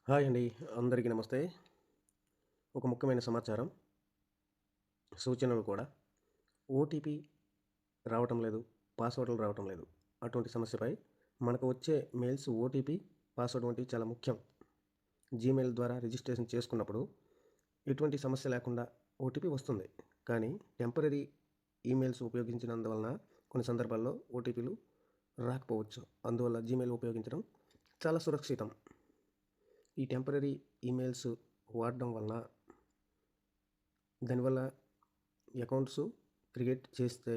Hi అండి. అందరికీ నమస్తే. ఒక ముఖ్యమైన సమాచారం, సూచనలు కూడా. ఓటీపీ రావటం లేదు, పాస్వర్డ్‌లు రావటం లేదు. అటువంటి సమస్యపై మనకు వచ్చే మెయిల్స్ ఓటీపీ, పాస్వర్డ్ వంటివి చాలా ముఖ్యం. జీమెయిల్ ద్వారా రిజిస్ట్రేషన్ చేసుకున్నప్పుడు ఎటువంటి సమస్య లేకుండా ఓటీపీ వస్తుంది. కానీ టెంపరరీ ఈమెయిల్స్ ఉపయోగించినందువలన కొన్ని సందర్భాల్లో ఓటీపీలు రాకపోవచ్చు. అందువల్ల జీమెయిల్ ఉపయోగించడం చాలా సురక్షితం. ఈ టెంపరరీ ఈమెయిల్స్ వాడడం వలన దానివల్ల అకౌంట్స్ క్రియేట్ చేస్తే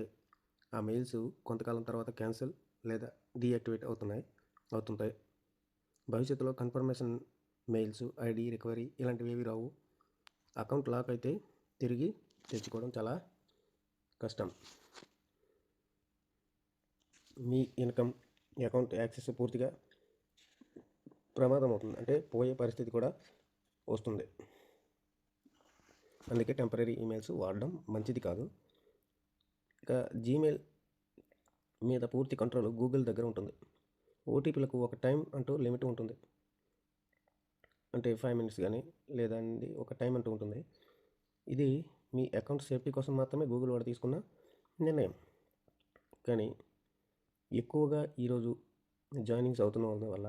ఆ మెయిల్స్ కొంతకాలం తర్వాత క్యాన్సిల్ లేదా డీయాక్టివేట్ అవుతుంటాయి. భవిష్యత్తులో కన్ఫర్మేషన్ మెయిల్స్, ఐడి రికవరీ ఇలాంటివి ఏవి రావు. అకౌంట్ లాక్ అయితే తిరిగి తెచ్చుకోవడం చాలా కష్టం. మీ ఇన్కమ్, అకౌంట్ యాక్సెస్ పూర్తిగా ప్రమాదం అవుతుంది, అంటే పోయే పరిస్థితి కూడా వస్తుంది. అందుకే టెంపరరీ ఈమెయిల్స్ వాడడం మంచిది కాదు. ఇక జీమెయిల్ మీద పూర్తి కంట్రోల్ గూగుల్ దగ్గర ఉంటుంది. ఓటీపీలకు ఒక టైం అంటూ లిమిట్ ఉంటుంది, అంటే 5 minutes కానీ లేదా ఒక టైం అంటూ ఉంటుంది. ఇది మీ అకౌంట్ సేఫ్టీ కోసం మాత్రమే గూగుల్ వాడు తీసుకున్న నిర్ణయం. కానీ ఎక్కువగా ఈరోజు జాయినింగ్స్ అవుతున్న వల్ల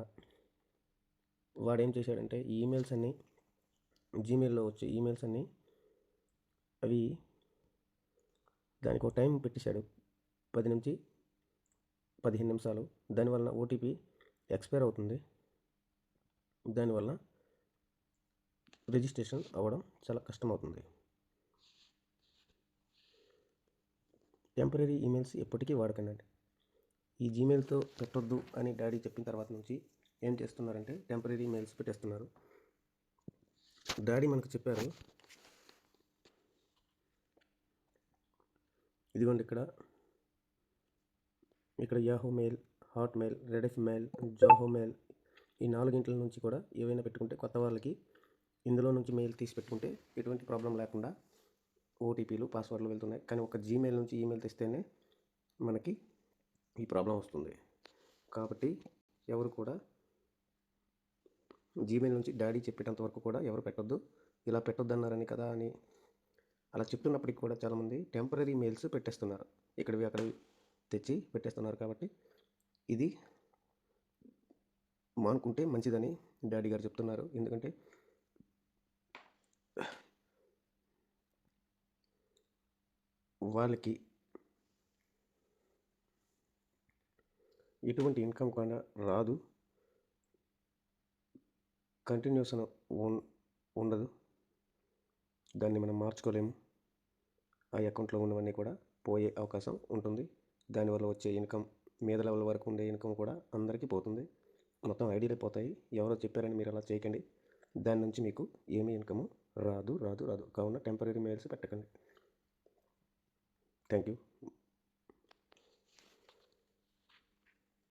వాడు ఏం చేశాడంటే ఈ ఈమెయిల్స్ అన్నీ, జీమెయిల్లో వచ్చే ఈమెయిల్స్ అన్నీ అవి దానికి ఒక టైం పెట్టేశాడు, 10 నుంచి 15 నిమిషాలు. దానివల్ల ఓటీపీ ఎక్స్పైర్ అవుతుంది. దానివల్ల రిజిస్ట్రేషన్ అవ్వడం చాలా కష్టమవుతుంది. టెంపరరీ ఈమెయిల్స్ ఎప్పటికీ వాడకండి. ఈ జీమెయిల్తో పెట్టొద్దు అని డాడీ చెప్పిన తర్వాత నుంచి ఏం చేస్తున్నారంటే టెంపరరీ మెయిల్స్ పెట్టేస్తున్నారు. డాడీ మనకు చెప్పారు, ఇదిగోండి ఇక్కడ Yahoo mail, hot mail, Rediff mail, Zoho mail, ఈ 4 నుంచి కూడా ఏవైనా పెట్టుకుంటే కొత్త వాళ్ళకి ఇందులో నుంచి మెయిల్ తీసి పెట్టుకుంటే ఎటువంటి ప్రాబ్లం లేకుండా ఓటీపీలు, పాస్వర్డ్లు వెళ్తున్నాయి. కానీ ఒక జీమెయిల్ నుంచి ఈమెయిల్ తెస్తేనే మనకి ఈ ప్రాబ్లం వస్తుంది. కాబట్టి ఎవరు కూడా జీమెయిల్ నుంచి డాడీ చెప్పేటంత వరకు కూడా ఎవరు పెట్టొద్దు. ఇలా పెట్టొద్దు అన్నారని కదా అని అలా చెప్తున్నప్పటికి కూడా చాలామంది టెంపరరీ మెయిల్స్ పెట్టేస్తున్నారు, ఇక్కడివి అక్కడివి తెచ్చి పెట్టేస్తున్నారు. కాబట్టి ఇది మానుకుంటే మంచిదని డాడీ గారు చెప్తున్నారు. ఎందుకంటే వాళ్ళకి ఎటువంటి ఇన్కమ్ కూడా రాదు, కంటిన్యూషన్ ఉండదు. దాన్ని మనం మార్చుకోలేము. ఆ అకౌంట్లో ఉన్నవన్నీ కూడా పోయే అవకాశం ఉంటుంది. దానివల్ల వచ్చే ఇన్కమ్, మీద లెవెల్ వరకు ఉండే ఇన్కమ్ కూడా అందరికీ పోతుంది. మొత్తం ఐడీలే పోతాయి. ఎవరో చెప్పారని మీరు అలా చేయకండి. దాని నుంచి మీకు ఏమీ ఇన్కమ్ రాదు. కావున టెంపరరీ మెయిల్స్ పెట్టకండి. Thank you.